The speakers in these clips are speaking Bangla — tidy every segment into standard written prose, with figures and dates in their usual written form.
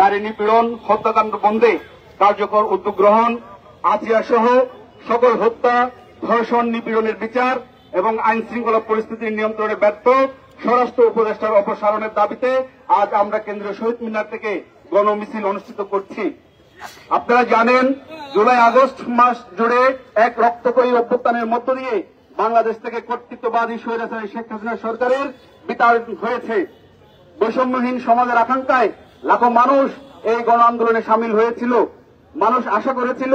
নারী নিপীড়ন হত্যাকাণ্ড বন্ধে কার্যকর উদ্যোগ গ্রহণ, আজিয়া সহ সকল হত্যা, ধর্ষণ, নিপীড়নের বিচার এবং আইন শৃঙ্খলা পরিস্থিতির নিয়ন্ত্রণে ব্যর্থ স্বরাষ্ট্র উপদেষ্টার অপসারণের দাবিতে আজ আমরা কেন্দ্রীয় শহীদ মিনার থেকে গণমিছিল অনুষ্ঠিত করছি। আপনারা জানেন, জুলাই আগস্ট মাস জুড়ে এক রক্তক্ষয়ী অভ্যুত্থানের মধ্য দিয়ে বাংলাদেশ থেকে কর্তৃত্ববাদী স্বৈরাচারী শেখ হাসিনা সরকারের বিতাড়িত হয়েছে। বৈষম্যহীন সমাজের আকাঙ্ক্ষায় লাখো মানুষ এই গণ আন্দোলনে সামিল হয়েছিল। মানুষ আশা করেছিল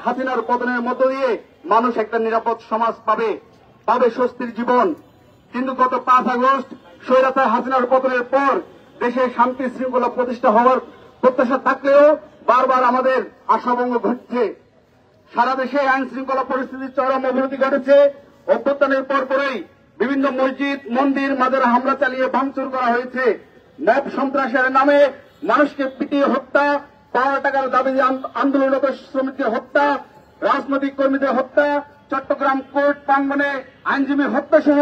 হাসিনার পতনের মধ্য দিয়ে মানুষ একটা নিরাপদ সমাজ পাবে স্বস্তির জীবন। কিন্তু গত 5 আগস্ট স্বৈরাচার হাসিনার পতনের পর দেশে শান্তি শৃঙ্খলা প্রতিষ্ঠা হওয়ার প্রত্যাশা থাকলেও বারবার আমাদের আশাভঙ্গ ঘটছে। সারা দেশে আইন শৃঙ্খলা পরিস্থিতির চরম অবনতি ঘটেছে। অভ্যুত্থানের পরপরই বিভিন্ন মসজিদ, মন্দির, মাজারে হামলা চালিয়ে ভাঙচুর করা হয়েছে। মব সন্ত্রাসের নামে মানুষকে পিটিয়ে হত্যা, পাওয়া টাকার দাবি আন্দোলনরত শ্রমিকদের হত্যা, রাজনৈতিক কর্মীদের হত্যা, চট্টগ্রাম কোর্ট প্রাঙ্গণে আইনজীবী হত্যা সহ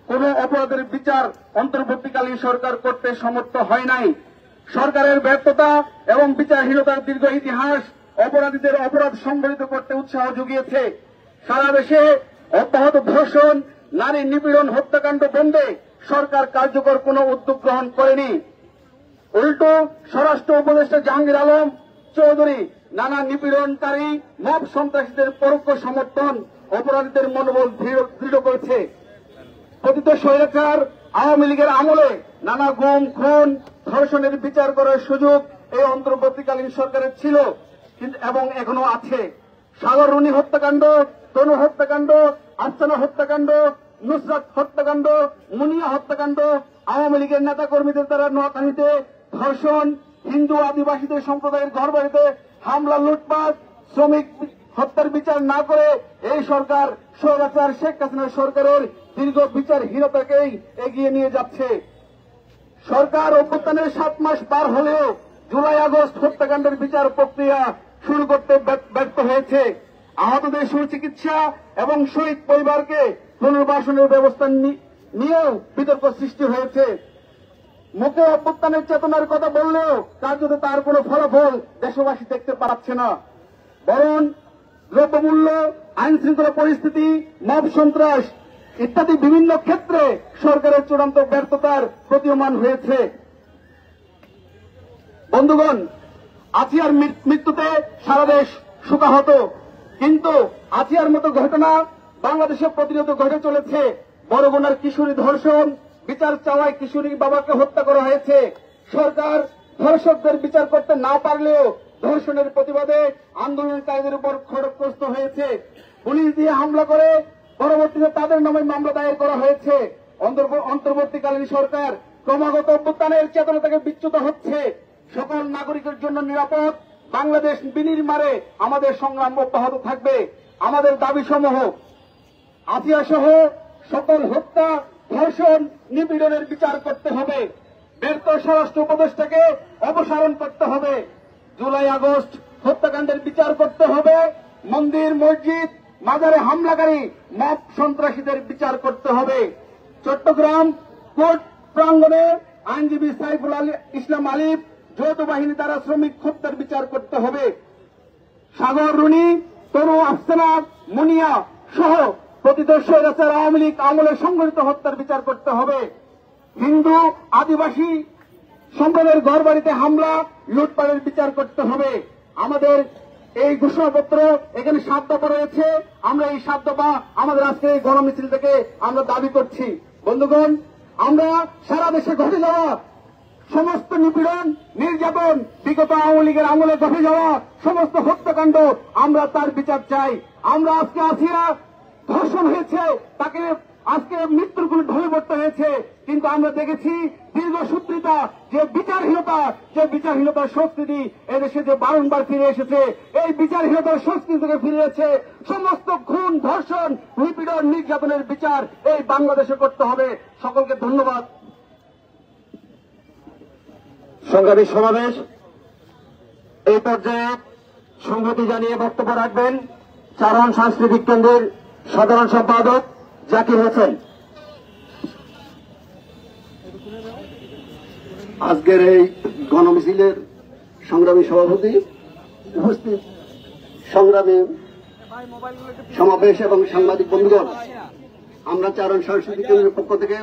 কোন অপরাধের বিচার অন্তর্বর্তীকালীন সরকার করতে সমর্থ হয় নাই। সরকারের ব্যর্থতা এবং বিচারহীনতার দীর্ঘ ইতিহাস অপরাধীদের অপরাধ সংগঠিত করতে উৎসাহ জুগিয়েছে। সারা দেশে অব্যাহত ধর্ষণ, নারী নিপীড়ন, হত্যাকাণ্ড বন্ধে সরকার কার্যকর কোন উদ্যোগ গ্রহণ করেনি। উল্টো স্বরাষ্ট্র উপদেষ্টা জাহাঙ্গীর আলম চৌধুরী নানা নিপীড়নকারী মব সন্ত্রাসীদের পরোক্ষ সমর্থন অপরাধীদের মনোবল দৃঢ় করেছে। পতিত স্বৈরাচার আওয়ামী লীগের আমলে নানা গুম, খুন, ধর্ষণের বিচার করার সুযোগ এই অন্তর্বর্তীকালীন সরকারের ছিল এবং এখনো আছে। সাগর রুনি হত্যাকাণ্ড, তনু হত্যাকাণ্ড, আফসানা হত্যাকাণ্ড, নুসরাত হত্যাকাণ্ড, মুনিয়া হত্যাকাণ্ড, আওয়ামী লীগের নেতা কর্মীদের দ্বারা নোয়াখালীতে ধর্ষণ, হিন্দু আদিবাসীদের সম্প্রদায়ের ঘরবাড়িতে হামলা, লুটপাট, শ্রমিক হত্যার বিচার না করে এই সরকার স্বৈরাচার শেখ হাসিনা সরকারের দীর্ঘ বিচারহীনতাকেই এগিয়ে নিয়ে যাচ্ছে। সরকার অভ্যুত্থানের 7 মাস পার হলেও জুলাই আগস্ট হত্যাকাণ্ডের বিচার প্রক্রিয়া শুরু করতে ব্যর্থ হয়েছে। আহতদের সুচিকিৎসা এবং শহীদ পরিবারকে পুনর্বাসনের ব্যবস্থা নিয়েও বিতর্ক সৃষ্টি হয়েছে। মুখে অভ্যুত্থানের চেতনার কথা বললেও কার্যত তার কোন ফলাফল দেশবাসী দেখতে পাচ্ছে না। বরং দ্রব্যমূল্য, আইন শৃঙ্খলা পরিস্থিতি, মব সন্ত্রাস ইত্যাদি বিভিন্ন ক্ষেত্রে সরকারের চূড়ান্ত ব্যর্থতার প্রতীয়মান হয়েছে। বন্ধুগণ, আছিয়ার মৃত্যুতে সারা দেশ শোকাহত, কিন্তু আছিয়ার মতো ঘটনা বাংলাদেশে প্রতিনিয়ত ঘটে চলেছে। বরগুনার কিশোরী ধর্ষণ, বিচার চাওয়ায় কিশোরী বাবাকে হত্যা করা হয়েছে। সরকার ধর্ষকদের বিচার করতে না পারলেও ধর্ষণের প্রতিবাদে আন্দোলনকারীদের উপর খড়গগ্রস্ত হয়েছে। পুলিশ দিয়ে হামলা করে পরবর্তীতে তাদের নামে মামলা দায়ের করা হয়েছে। অন্তর্বর্তীকালীন সরকার ক্রমাগত অভ্যুত্থানের চেতনা থেকে বিচ্যুত হচ্ছে। সকল নাগরিকের জন্য নিরাপদ বাংলাদেশ বিনির্মাণে আমাদের সংগ্রাম অব্যাহত থাকবে। আমাদের দাবি সমূহ আজিয়া সহ সকল হত্যা, ধর্ষণ, নিপীড়নের বিচার করতে হবে। ব্যর্থ স্বরাষ্ট্র উপদেষ্টাকে অপসারণ করতে হবে। জুলাই আগস্ট হত্যাকাণ্ডের বিচার করতে হবে। মন্দির, মসজিদ, মাজারে হামলাকারী মব সন্ত্রাসীদের বিচার করতে হবে। চট্টগ্রাম কোর্ট প্রাঙ্গণে আইনজীবী সাইফুল ইসলাম আলিফ যৌথ বাহিনী দ্বারা শ্রমিক হত্যার বিচার করতে হবে। সাগর রুনি, তনু, আফসানা, মুনিয়া সহ পতিত স্বৈরাচার আওয়ামী লীগ আমলে সংঘটিত হত্যার বিচার করতে হবে। হিন্দু আদিবাসী সম্প্রদায়ের ঘরবাড়িতে হামলা, লুটপাটের বিচার করতে হবে। আমাদের এই ঘোষণাপত্র এখানে 7 দফা রয়েছে। আমরা এই 7 দফা আমাদের আজকে এই গণমিছিল থেকে আমরা দাবি করছি। বন্ধুগণ, আমরা সারা দেশে ঘটে যাওয়া সমস্ত নিপীড়ন, নির্যাতন, বিগত আওয়ামী লীগের আমলে ঘটে যাওয়া সমস্ত হত্যাকাণ্ড আমরা তার বিচার চাই। আমরা আজকে আসিয়া ধর্ষণ হয়েছে, তাকে আজকে মৃত্যুর কোন ঢলে পড়তে হয়েছে, কিন্তু আমরা দেখেছি দীর্ঘসূত্রিতা যে বিচারহীনতার সংস্কৃতি এদেশে যে বারংবার ফিরে এসেছে, এই বিচারহীনতার সংস্কৃতি থেকে ফিরে এসেছে। সমস্ত খুন, ধর্ষণ, নিপীড়ন, নির্যাতনের বিচার এই বাংলাদেশে করতে হবে। সকলকে ধন্যবাদ। সংগ্রামী সমাবেশ এই পর্যায়ে সংহতি জানিয়ে বক্তব্য রাখবেন চারণ সাংস্কৃতিক কেন্দ্রের সাধারণ সম্পাদক জাকির হোসেন। আজকের এই গণমিছিলের সংগ্রামী সভাপতি, উপস্থিত সংগ্রামী সমাবেশ এবং সাংবাদিক বন্ধুগণ, আমরা চারণ সাংস্কৃতিক কেন্দ্রের পক্ষ থেকে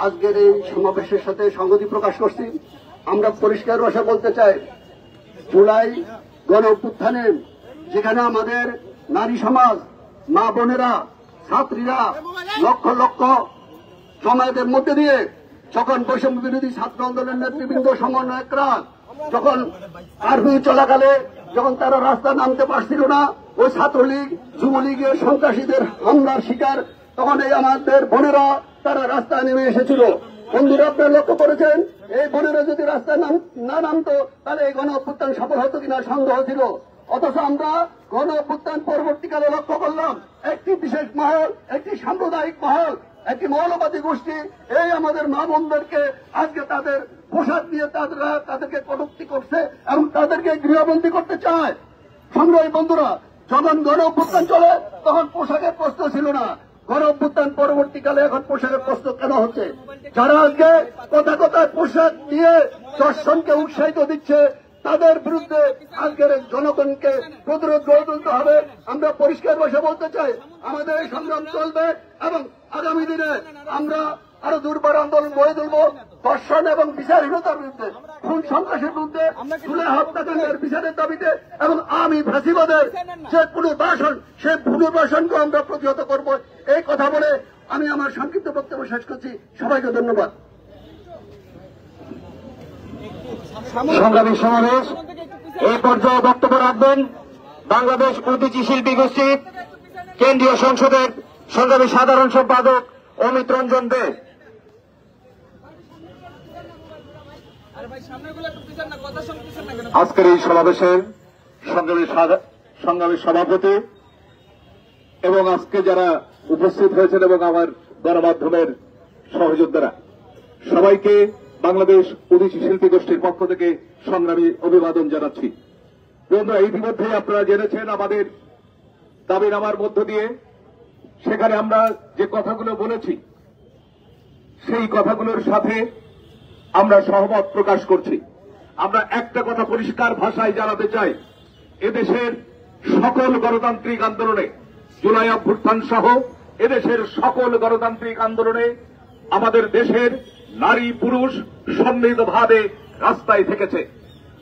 আজকের এই সমাবেশের সাথে সংহতি প্রকাশ করছি। আমরা পরিষ্কার ভাষা বলতে চাই, জুলাই গণ অভ্যুত্থানে যেখানে আমাদের নারী সমাজ, মা বোনেরা, ছাত্রীরা লক্ষ লক্ষ জমায়েতের মধ্যে দিয়ে যখন বৈষম্য বিরোধী ছাত্র আন্দোলনের নেতৃবৃন্দ সমন্বয়করা যখন কারফিউ চলাকালে যখন তারা রাস্তা নামতে পারছিল না, ওই ছাত্রলীগ যুবলীগের সন্ত্রাসীদের হামলার শিকার, তখন এই আমাদের বোনেরা তারা রাস্তায় নেমে এসেছিল। বন্ধুরা, আপনারা লক্ষ্য করেছেন, এই বোনেরা যদি রাস্তায় না নামতো তাহলে এই গণ অভ্যুত্থান সফল হতো কিনা সন্দেহ ছিল। অথচ আমরা গণ অভ্যুত্থান পরবর্তীকালে লক্ষ্য করলাম, একটি বিশেষ মহল, একটি সাম্প্রদায়িক মহল, একটি মৌলবাদী গোষ্ঠী এই আমাদের মা বোনদেরকে আজকে তাদের পোশাক দিয়ে তাদেরকে কটূক্তি করছে এবং তাদেরকে গৃহবন্দী করতে চায়। সংগ্রামী বন্ধুরা, যখন গণ অভ্যুত্থান চলে তখন পোশাকের প্রশ্ন ছিল না, গণ অভ্যুত্থান পরবর্তীকালে এখন পোশাকের প্রশ্ন কেন হচ্ছে? যারা আজকে কথায় পোশাক দিয়ে দর্শনকে উৎসাহিত দিচ্ছে তাদের বিরুদ্ধে আজকের জনগণকে প্রতিরোধ গড়ে তুলতে হবে। আমরা পরিষ্কার ভাষা বলতে চাই, আমাদের এই সংগ্রাম চলবে এবং আগামী দিনে আমরা আরো দুর্বার আন্দোলন গড়ে তুলব দর্শন এবং বিচারহীনতার বিরুদ্ধে, খুন সন্ত্রাসের বিরুদ্ধে, জুলাই হত্যাকাণ্ডের বিচারের দাবিতে এবং আমি ফাঁসিবাদের যে পুনর্বাসন, সেই পুনর্বাসনকে আমরা প্রতিহত করব। এই কথা বলে আমি আমার সংক্ষিপ্ত বক্তব্য শেষ করছি। সবাইকে ধন্যবাদ। সংগ্রামী সমাবেশ এই পর্যায়ে বক্তব্য রাখবেন বাংলাদেশ প্রতীচী শিল্পী গোষ্ঠী কেন্দ্রীয় সংসদের সংগ্রামী সাধারণ সম্পাদক অমিত রঞ্জন দে। আজকের এই সমাবেশের সংগ্রামী সভাপতি এবং আজকে যারা উপস্থিত হয়েছেন এবং আমার গণমাধ্যমের সহযোদ্ধারা, সবাইকে বাংলাদেশ প্রতীচী শিল্পী গোষ্ঠীর পক্ষ থেকে সংগ্রামী অভিবাদন জানাচ্ছি। বন্ধুরা, ইতিমধ্যে আপনারা জেনেছেন আমাদের দাবিনামার মধ্য দিয়ে সেখানে আমরা যে কথাগুলো বলেছি সেই কথাগুলোর সাথে আমরা সহমত প্রকাশ করছি। আমরা একটা কথা পরিষ্কার ভাষায় জানাতে চাই, এদেশের সকল গণতান্ত্রিক আন্দোলনে, জুলাই অভ্যুত্থান সহ এদেশের সকল গণতান্ত্রিক আন্দোলনে আমাদের দেশের নারী পুরুষ সম্মিলিতভাবে রাস্তায় থেকেছে।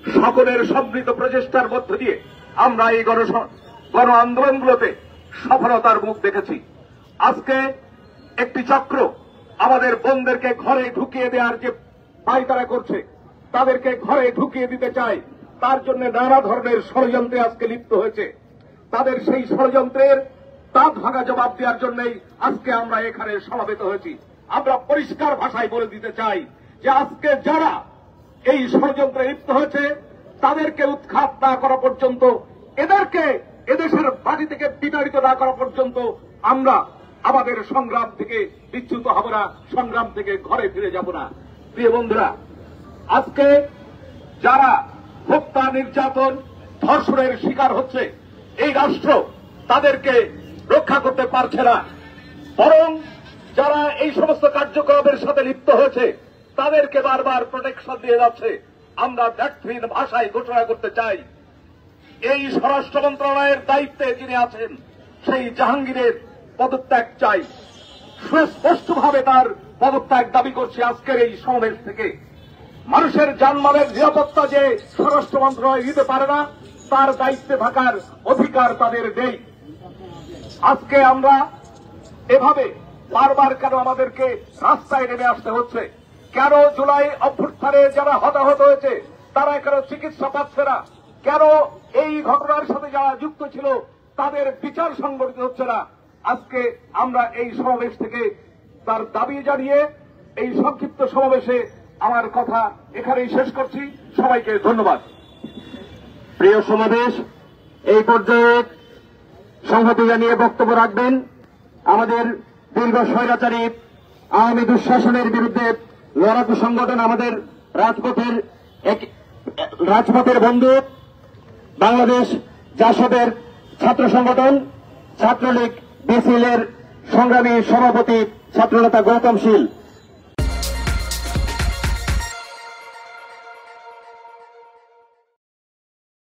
সকলের সম্মিলিত প্রচেষ্টার মধ্য দিয়ে আমরা এই গণ আন্দোলনগুলোতে সফলতার মুখ দেখেছি। আজকে একটি চক্র আমাদের বোনদেরকে ঘরে ঢুকিয়ে দেওয়ার যে পায়তারা করছে, তাদেরকে ঘরে ঢুকিয়ে দিতে চায়, তার জন্য নানা ধরনের ষড়যন্ত্রে আজকে লিপ্ত হয়েছে। তাদের সেই ষড়যন্ত্রের দাঁত ভাঙা জবাব দেওয়ার জন্যই আজকে আমরা এখানে সমবেত হয়েছি। আমরা পরিষ্কার ভাষায় বলে দিতে চাই যে আজকে যারা এই ষড়যন্ত্রে লিপ্ত হয়েছে তাদেরকে উৎখাত না করা পর্যন্ত, এদেরকে এদেশের বাড়ি থেকে বিতাড়িত না করা পর্যন্ত আমরা আমাদের সংগ্রাম থেকে বিচ্যুত হব না, সংগ্রাম থেকে ঘরে ফিরে যাব না। প্রিয় বন্ধুরা, আজকে যারা হত্যা, নির্যাতন, ধর্ষণের শিকার হচ্ছে, এই রাষ্ট্র তাদেরকে রক্ষা করতে পারছে না, বরং যারা এই সমস্ত কার্যক্রমের সাথে লিপ্ত হয়েছে তাদেরকে বারবার প্রোটেকশন দিয়ে যাচ্ছে। আমরা ব্যাকহীন ভাষায় ঘোষণা করতে চাই, এই স্বরাষ্ট্র মন্ত্রণালয়ের দায়িত্বে যিনি আছেন সেই জাহাঙ্গীরের পদত্যাগ চাই। সুস্পষ্টভাবে তার পদত্যাগ দাবি করছি আজকের এই সমাবেশ থেকে। মানুষের জানমালের নিরাপত্তা যে স্বরাষ্ট্র মন্ত্রণালয় দিতে পারে না, তার দায়িত্বে থাকার অধিকার তাদের নেই। আজকে আমরা এভাবে বারবার কেন আমাদেরকে রাস্তায় নেমে আসতে হচ্ছে? কেন জুলাই অভ্যুত্থানে যারা হতাহত হয়েছে তারা কেন চিকিৎসা পাচ্ছে না? কেন এই ঘটনার সাথে যারা যুক্ত ছিল তাদের বিচার সংগঠিত হচ্ছে না? আজকে আমরা এই সমাবেশ থেকে তার দাবি জানিয়ে এই সংক্ষিপ্ত সমাবেশে আমার কথা এখানেই শেষ করছি। সবাইকে ধন্যবাদ। প্রিয় সমাবেশ এই পর্যায়ে সংহতি জানিয়ে বক্তব্য রাখবেন আমাদের দীর্ঘ স্বৈরাচারী আওয়ামী দুঃশাসনের বিরুদ্ধে লড়াকু সংগঠন, আমাদের রাজপথের বন্ধু বাংলাদেশ জাসদের ছাত্র সংগঠন ছাত্রলীগ বিসিএল এর সংগ্রামী সভাপতি ছাত্রনেতা গৌতম শীল।